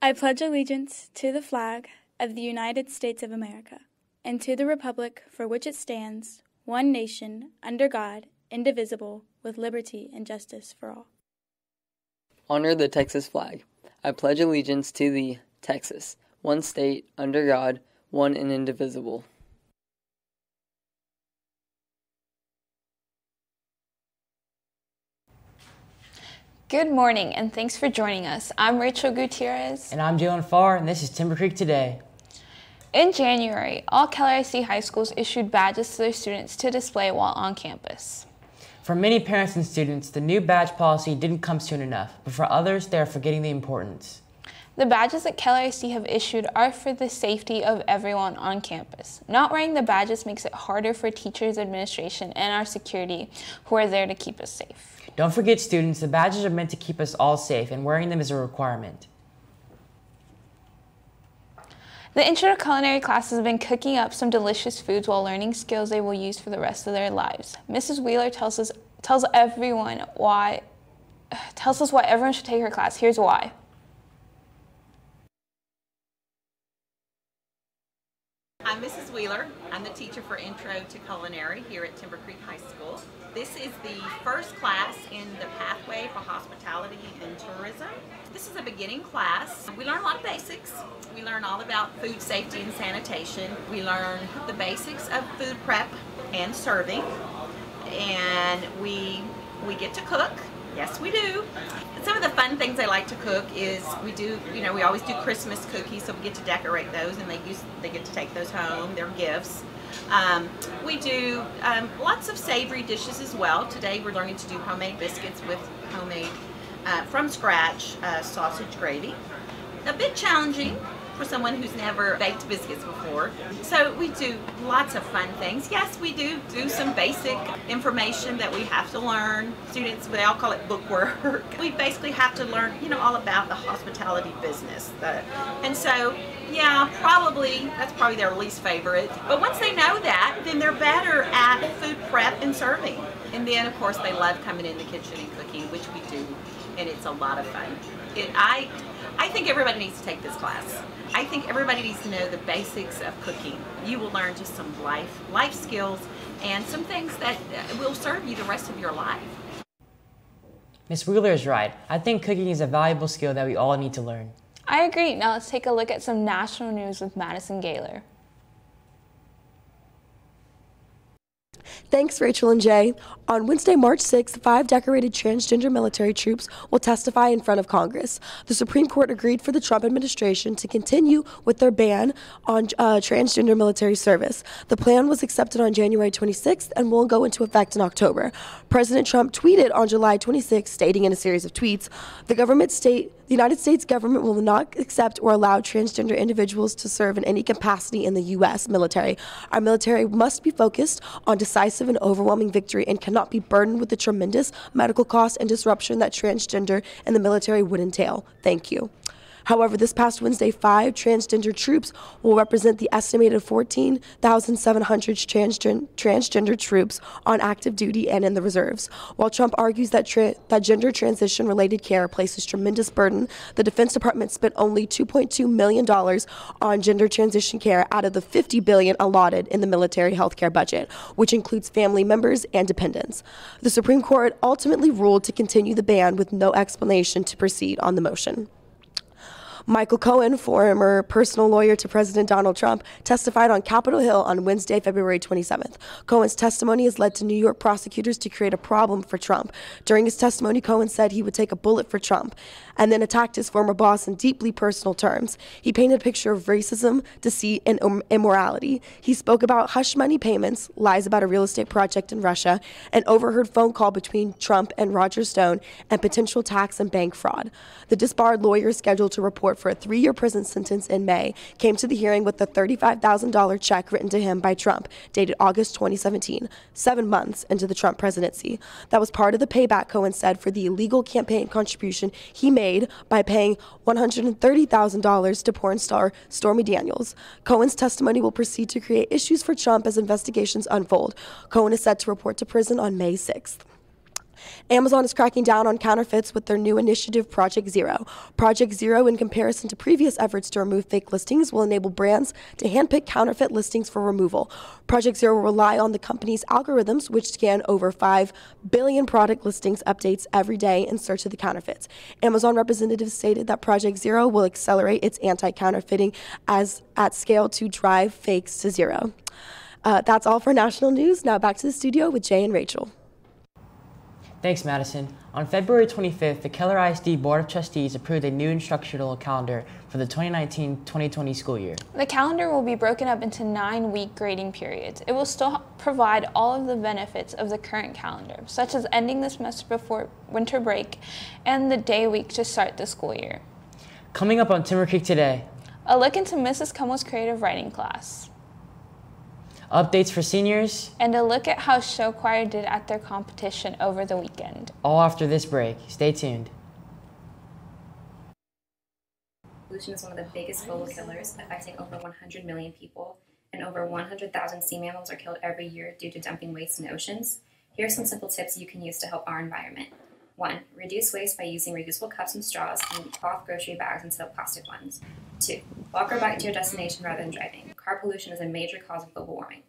I pledge allegiance to the flag of the United States of America and to the republic for which it stands, one nation, under God, indivisible, with liberty and justice for all. Honor the Texas flag. I pledge allegiance to the Texas, one state, under God, one and indivisible. Good morning, and thanks for joining us. I'm Rachel Gutierrez. And I'm Jalen Farr, and this is Timber Creek Today. In January, all KLIC high schools issued badges to their students to display while on campus. For many parents and students, the new badge policy didn't come soon enough, but for others, they are forgetting the importance. The badges that KLIC have issued are for the safety of everyone on campus. Not wearing the badges makes it harder for teachers, administration, and our security who are there to keep us safe. Don't forget, students, the badges are meant to keep us all safe, and wearing them is a requirement. The Intro to Culinary class has been cooking up some delicious foods while learning skills they will use for the rest of their lives. Mrs. Wheeler tells us why everyone should take her class. Here's why. I'm Mrs. Wheeler. I'm the teacher for Intro to Culinary here at Timber Creek High School. This is the first class in the pathway for hospitality and tourism. This is a beginning class. We learn a lot of basics. We learn all about food safety and sanitation. We learn the basics of food prep and serving. And we get to cook. Yes, we do. Some of the fun things I like to cook is we always do Christmas cookies, so we get to decorate those, and they get to take those home. They're gifts. We do lots of savory dishes as well. Today we're learning to do homemade biscuits with homemade, from scratch, sausage gravy. A bit challenging for someone who's never baked biscuits before. So we do lots of fun things. Yes, we do some basic information that we have to learn. Students, they all call it bookwork. We basically have to learn, all about the hospitality business. And so, yeah, that's probably their least favorite. But once they know that, then they're better at food prep and serving. And then, of course, they love coming in the kitchen and cooking, which we do, and it's a lot of fun. I think everybody needs to take this class. I think everybody needs to know the basics of cooking. You will learn just some life skills and some things that will serve you the rest of your life. Ms. Wheeler is right. I think cooking is a valuable skill that we all need to learn. I agree. Now let's take a look at some national news with Madison Gaylor. Thanks, Rachel and Jay. On Wednesday, March 6th, 5 decorated transgender military troops will testify in front of Congress. The Supreme Court agreed for the Trump administration to continue with their ban on transgender military service. The plan was accepted on January 26th and will go into effect in October. President Trump tweeted on July 26th, stating in a series of tweets, the United States government will not accept or allow transgender individuals to serve in any capacity in the U.S. military. Our military must be focused on decisive and overwhelming victory and cannot be burdened with the tremendous medical costs and disruption that transgender in the military would entail. Thank you. However, this past Wednesday, 5 transgender troops will represent the estimated 14,700 transgender troops on active duty and in the reserves. While Trump argues that gender transition-related care places tremendous burden, the Defense Department spent only $2.2 million on gender transition care out of the $50 billion allotted in the military health care budget, which includes family members and dependents. The Supreme Court ultimately ruled to continue the ban with no explanation to proceed on the motion. Michael Cohen, former personal lawyer to President Donald Trump, testified on Capitol Hill on Wednesday, February 27th. Cohen's testimony has led to New York prosecutors to create a problem for Trump. During his testimony, Cohen said he would take a bullet for Trump and then attacked his former boss in deeply personal terms. He painted a picture of racism, deceit, and immorality. He spoke about hush money payments, lies about a real estate project in Russia, an overheard phone call between Trump and Roger Stone, and potential tax and bank fraud. The disbarred lawyer scheduled to report for a 3-year prison sentence in May came to the hearing with a $35,000 check written to him by Trump, dated August 2017, 7 months into the Trump presidency. That was part of the payback, Cohen said, for the illegal campaign contribution he made by paying $130,000 to porn star Stormy Daniels. Cohen's testimony will proceed to create issues for Trump as investigations unfold. Cohen is set to report to prison on May 6th. Amazon is cracking down on counterfeits with their new initiative, Project Zero. Project Zero, in comparison to previous efforts to remove fake listings, will enable brands to handpick counterfeit listings for removal. Project Zero will rely on the company's algorithms, which scan over 5 billion product listings updates every day in search of the counterfeits. Amazon representatives stated that Project Zero will accelerate its anti-counterfeiting at scale to drive fakes to zero. That's all for national news. Now back to the studio with Jay and Rachel. Thanks, Madison. On February 25th, the Keller ISD Board of Trustees approved a new instructional calendar for the 2019-2020 school year. The calendar will be broken up into 9-week grading periods. It will still provide all of the benefits of the current calendar, such as ending the semester before winter break and the day week to start the school year. Coming up on Timber Creek Today, a look into Mrs. Kummel's creative writing class. Updates for seniors, and a look at how show choir did at their competition over the weekend. All after this break. Stay tuned. Pollution is one of the biggest global killers, affecting over 100 million people, and over 100,000 sea mammals are killed every year due to dumping waste in oceans. Here are some simple tips you can use to help our environment. 1. Reduce waste by using reusable cups and straws and cloth grocery bags instead of plastic ones. 2. Walk or bike to your destination rather than driving. Car pollution is a major cause of global warming.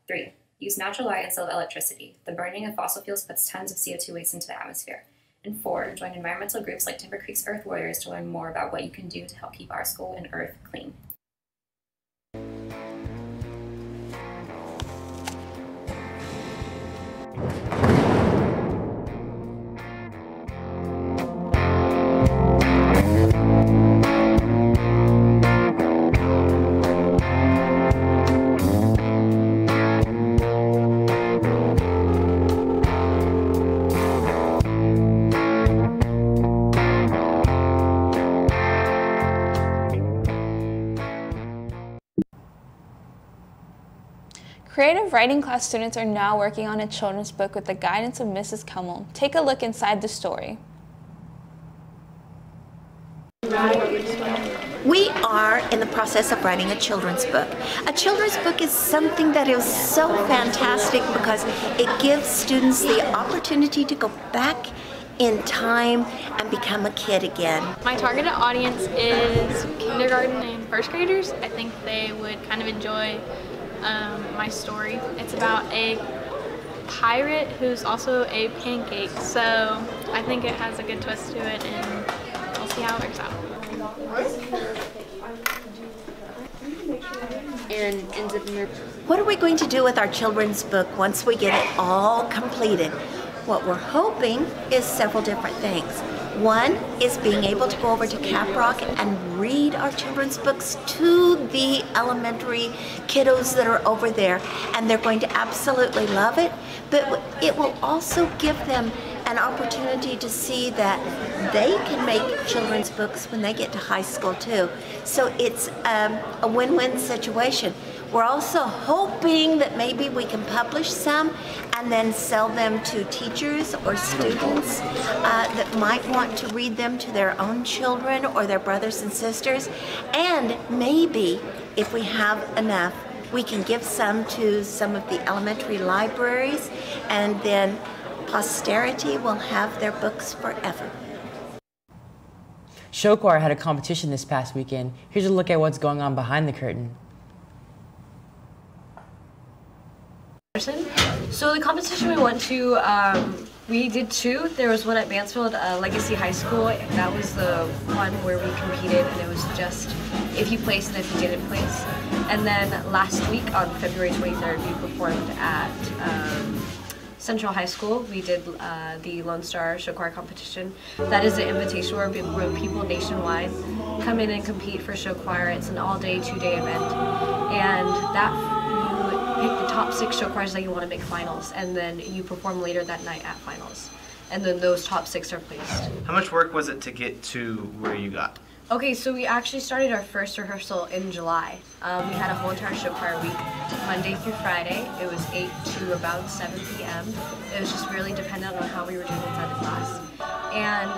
3. Use natural light instead of electricity. The burning of fossil fuels puts tons of CO2 waste into the atmosphere. And 4. Join environmental groups like Timber Creek's Earth Warriors to learn more about what you can do to help keep our school and Earth clean. Creative writing class students are now working on a children's book with the guidance of Mrs. Kummel. Take a look inside the story. We are in the process of writing a children's book. A children's book is something that is so fantastic because it gives students the opportunity to go back in time and become a kid again. My targeted audience is kindergarten and first graders. I think they would kind of enjoy my story. It's about a pirate who's also a pancake, so I think it has a good twist to it, and we'll see how it works out. What are we going to do with our children's book once we get it all completed? What we're hoping is several different things. One is being able to go over to Caprock and read our children's books to the elementary kiddos that are over there, and they're going to absolutely love it, but it will also give them an opportunity to see that they can make children's books when they get to high school too. So it's a win-win situation. We're also hoping that maybe we can publish some and then sell them to teachers or students that might want to read them to their own children or their brothers and sisters. And maybe, if we have enough, we can give some to some of the elementary libraries, and then posterity will have their books forever. Show choir had a competition this past weekend. Here's a look at what's going on behind the curtain. So the competition we went to, we did two. There was one at Mansfield Legacy High School. That was the one where we competed, and it was just if you placed and if you didn't place. And then last week on February 23rd, we performed at Central High School. We did the Lone Star Show Choir competition. That is an invitation where people nationwide come in and compete for show choir. It's an all-day, 2-day event, and that pick the top 6 show choirs that you want to make finals, and then you perform later that night at finals, and then those top 6 are placed. How much work was it to get to where you got? Okay, so we actually started our first rehearsal in July. We had a whole entire show choir week, Monday through Friday. It was 8 to about 7 p.m. It was just really dependent on how we were doing inside the class. And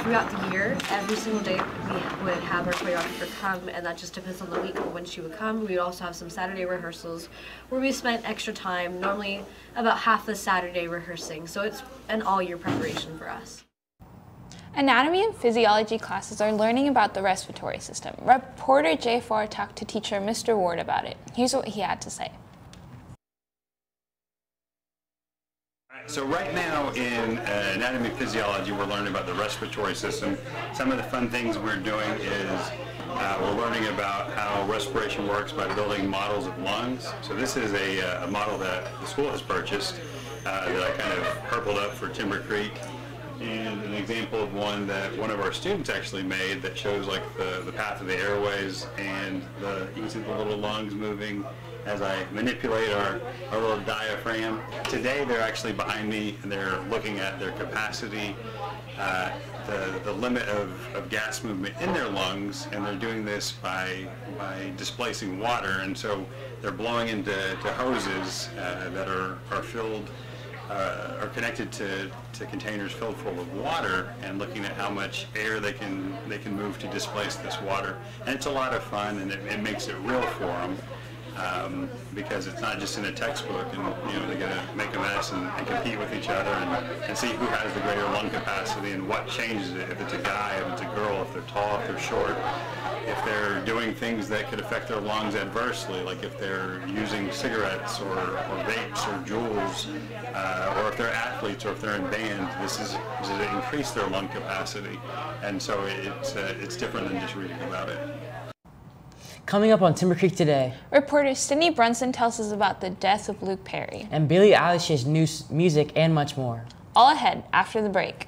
throughout the year, every single day we would have our choreographer come, and that just depends on the week of when she would come. We would also have some Saturday rehearsals where we spent extra time, normally about half the Saturday rehearsing. So it's an all-year preparation for us. Anatomy and physiology classes are learning about the respiratory system. Reporter J4 talked to teacher Mr. Ward about it. Here's what he had to say. So right now in anatomy and physiology, we're learning about the respiratory system. Some of the fun things we're doing is we're learning about how respiration works by building models of lungs. So this is a model that the school has purchased that I kind of purpled up for Timber Creek. And an example of one that one of our students actually made that shows like the path of the airways, and you can see the little lungs moving as I manipulate our little diaphragm. Today they're actually behind me and they're looking at their capacity, the limit of gas movement in their lungs, and they're doing this by displacing water. And so they're blowing into hoses that are filled are connected to containers filled full of water, and looking at how much air they can move to displace this water. And it's a lot of fun, and it makes it real for them. Because it's not just in a textbook, and they're going to make a mess and compete with each other and see who has the greater lung capacity and what changes it, if it's a guy, if it's a girl, if they're tall, if they're short, if they're doing things that could affect their lungs adversely, like if they're using cigarettes or vapes or Juuls, or if they're athletes or if they're in band. This is to increase their lung capacity, and so it's different than just reading about it. Coming up on Timber Creek Today, reporter Sydney Brunson tells us about the death of Luke Perry. And Billie Eilish's new music and much more. All ahead after the break.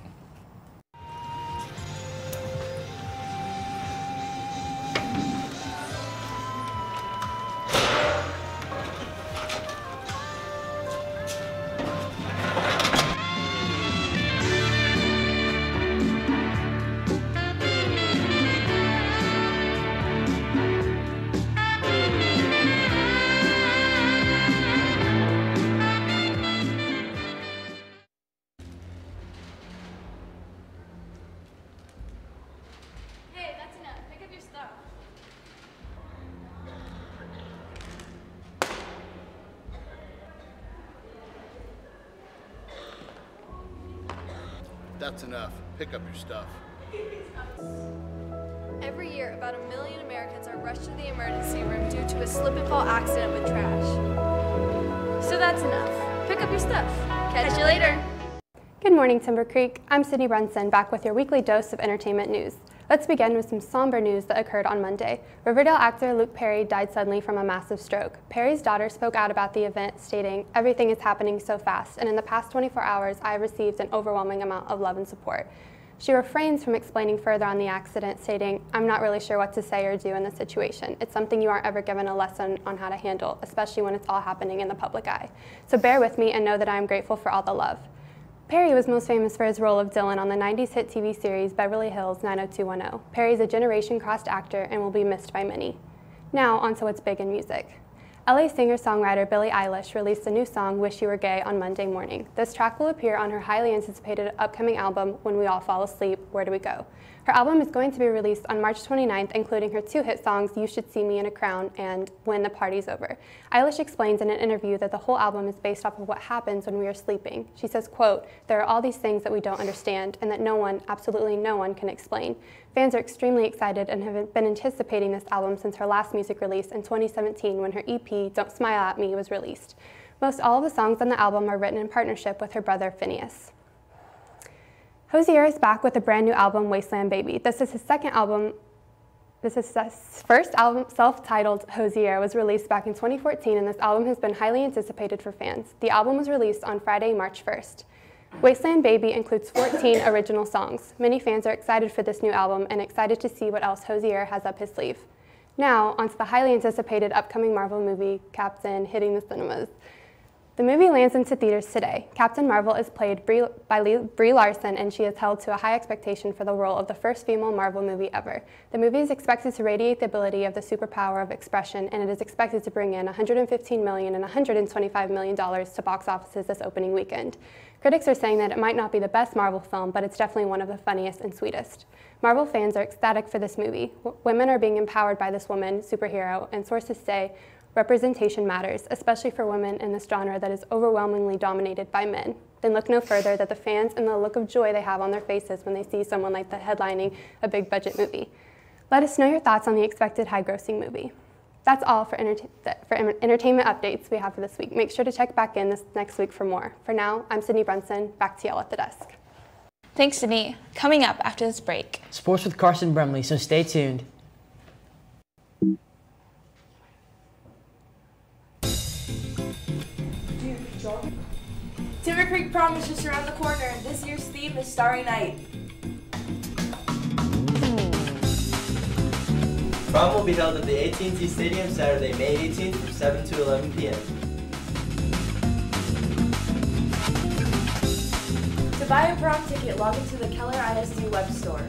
That's enough. Pick up your stuff. Every year, about 1 million Americans are rushed to the emergency room due to a slip and fall accident with trash. So that's enough. Pick up your stuff. Catch you later. Good morning, Timber Creek. I'm Sydney Brunson, back with your weekly dose of entertainment news. Let's begin with some somber news that occurred on Monday. Riverdale actor Luke Perry died suddenly from a massive stroke. Perry's daughter spoke out about the event, stating, "Everything is happening so fast, and in the past 24 hours, I have received an overwhelming amount of love and support." She refrains from explaining further on the accident, stating, "I'm not really sure what to say or do in this situation. It's something you aren't ever given a lesson on how to handle, especially when it's all happening in the public eye. So bear with me and know that I am grateful for all the love." Perry was most famous for his role of Dylan on the 90s hit TV series Beverly Hills 90210. Perry is a generation-crossed actor and will be missed by many. Now, on to what's big in music. LA singer-songwriter Billie Eilish released a new song, Wish You Were Gay, on Monday morning. This track will appear on her highly anticipated upcoming album, When We All Fall Asleep, Where Do We Go? Her album is going to be released on March 29th, including her 2 hit songs, You Should See Me in a Crown and When the Party's Over. Eilish explains in an interview that the whole album is based off of what happens when we are sleeping. She says, quote, "There are all these things that we don't understand and that no one, absolutely no one, can explain. Fans are extremely excited and have been anticipating this album since her last music release in 2017 when her EP, Don't Smile at Me, was released. Most all of the songs on the album are written in partnership with her brother, Phineas." Hozier is back with a brand new album, Wasteland Baby. This is his second album. This is his first album, self-titled Hozier, was released back in 2014, and this album has been highly anticipated for fans. The album was released on Friday, March 1st. Wasteland Baby includes 14 original songs. Many fans are excited for this new album and excited to see what else Hozier has up his sleeve. Now, onto the highly anticipated upcoming Marvel movie, Captain, hitting the cinemas. The movie lands into theaters today. Captain Marvel is played by Brie Larson, and she is held to a high expectation for the role of the first female Marvel movie ever. The movie is expected to radiate the ability of the superpower of expression, and it is expected to bring in $115 million and $125 million to box offices this opening weekend. Critics are saying that it might not be the best Marvel film, but it's definitely one of the funniest and sweetest. Marvel fans are ecstatic for this movie. Women are being empowered by this woman superhero, and sources say representation matters, especially for women in this genre that is overwhelmingly dominated by men. Then look no further than the fans and the look of joy they have on their faces when they see someone like that headlining a big budget movie. Let us know your thoughts on the expected high-grossing movie. That's all for entertainment updates we have for this week. Make sure to check back in this next week for more. For now, I'm Sydney Brunson. Back to y'all at the desk. Thanks, Sydney. Coming up after this break. Sports with Carson Brumley, so stay tuned. Timber Creek Prom is just around the corner, and this year's theme is Starry Night. Prom will be held at the AT&T Stadium Saturday, May 18th from 7 to 11 p.m. To buy a prom ticket, log into the Keller ISD web store.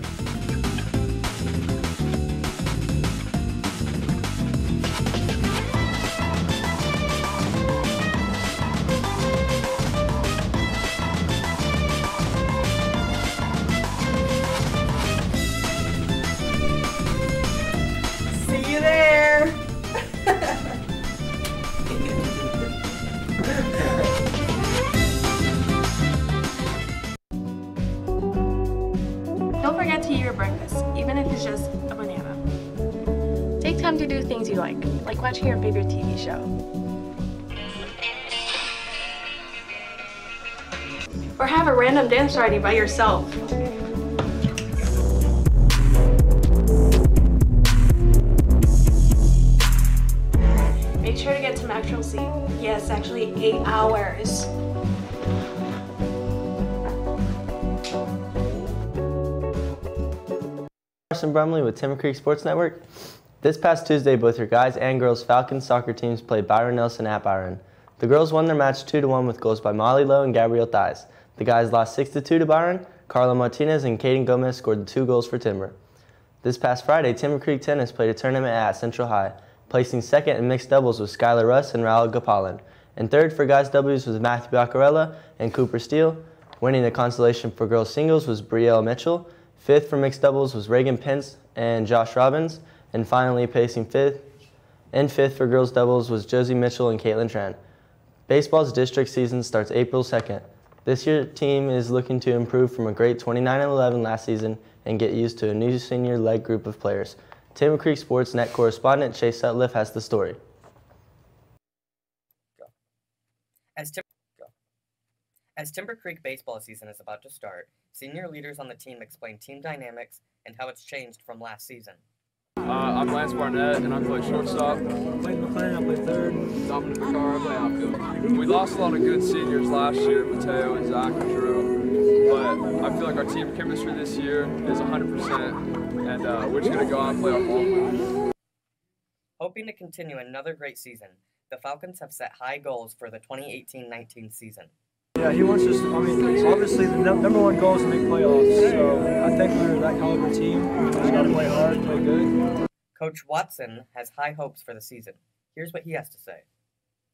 See you there! Don't forget to eat your breakfast, even if it's just a banana. Take time to do things you like watching your favorite TV show. Or have a random dance party by yourself. Make sure to get some actual sleep. Yes, actually 8 hours. Carson Brumley with Timber Creek Sports Network. This past Tuesday, both your guys and girls Falcons soccer teams played Byron Nelson at Byron. The girls won their match 2-1 with goals by Molly Lowe and Gabrielle Thies. The guys lost 6-2 to Byron. Carla Martinez and Kaden Gomez scored the 2 goals for Timber. This past Friday, Timber Creek Tennis played a tournament at Central High, placing second in mixed doubles with Skylar Russ and Raul Gapalan. And third for guys doubles was Matthew Accarella and Cooper Steele. Winning the consolation for girls singles was Brielle Mitchell. Fifth for mixed doubles was Reagan Pence and Josh Robbins. And finally, placing fifth for girls doubles was Josie Mitchell and Caitlin Tran. Baseball's district season starts April 2nd. This year's team is looking to improve from a great 29-11 last season and get used to a new senior leg group of players. Timber Creek Sports Net correspondent Chase Sutliff has the story. As Timber Creek baseball season is about to start, senior leaders on the team explain team dynamics and how it's changed from last season. I'm Lance Barnett, and I play shortstop. Clayton McLaren, I play third. Dominic Picar, I play outfield. We lost a lot of good seniors last year, Mateo and Zach and Drew, but I feel like our team chemistry this year is 100%, and we're just going to go out and play our ball. Hoping to continue another great season, the Falcons have set high goals for the 2018-19 season. Yeah, he wants us, obviously the number one goal is to make playoffs, so I think we're that caliber team. We just got to play hard, play good. Coach Watson has high hopes for the season. Here's what he has to say.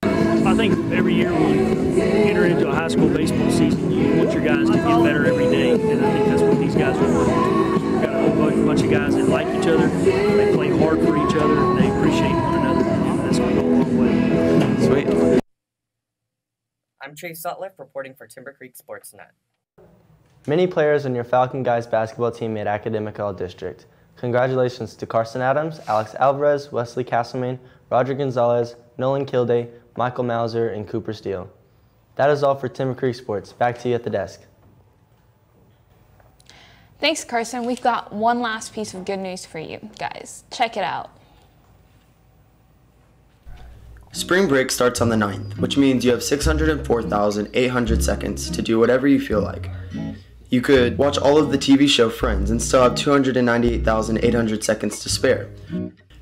I think every year when you enter into a high school baseball season, you want your guys to get better every day, and I think that's what these guys are working towards. We've got a whole bunch of guys that like each other, they play hard for each other, and they appreciate one another, and that's going to go a long way. Sweet. I'm Chase Sutliff reporting for Timber Creek Sportsnet. Many players on your Falcon Guys basketball team made Academic All-District. Congratulations to Carson Adams, Alex Alvarez, Wesley Castleman, Roger Gonzalez, Nolan Kilday, Michael Mauser, and Cooper Steele. That is all for Timber Creek Sports. Back to you at the desk. Thanks, Carson. We've got one last piece of good news for you guys. Check it out. Spring break starts on the 9th, which means you have 604,800 seconds to do whatever you feel like. You could watch all of the TV show Friends and still have 298,800 seconds to spare.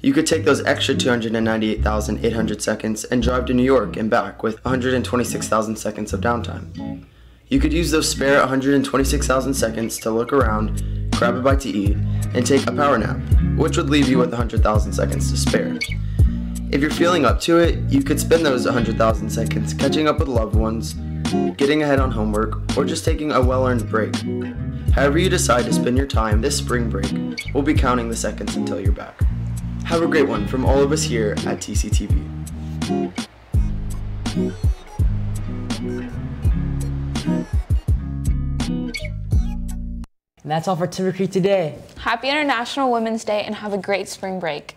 You could take those extra 298,800 seconds and drive to New York and back with 126,000 seconds of downtime. You could use those spare 126,000 seconds to look around, grab a bite to eat, and take a power nap, which would leave you with 100,000 seconds to spare. If you're feeling up to it, you could spend those 100,000 seconds catching up with loved ones, getting ahead on homework, or just taking a well-earned break. However you decide to spend your time this spring break, we'll be counting the seconds until you're back. Have a great one from all of us here at TCTV. And that's all for Timber Creek today. Happy International Women's Day and have a great spring break.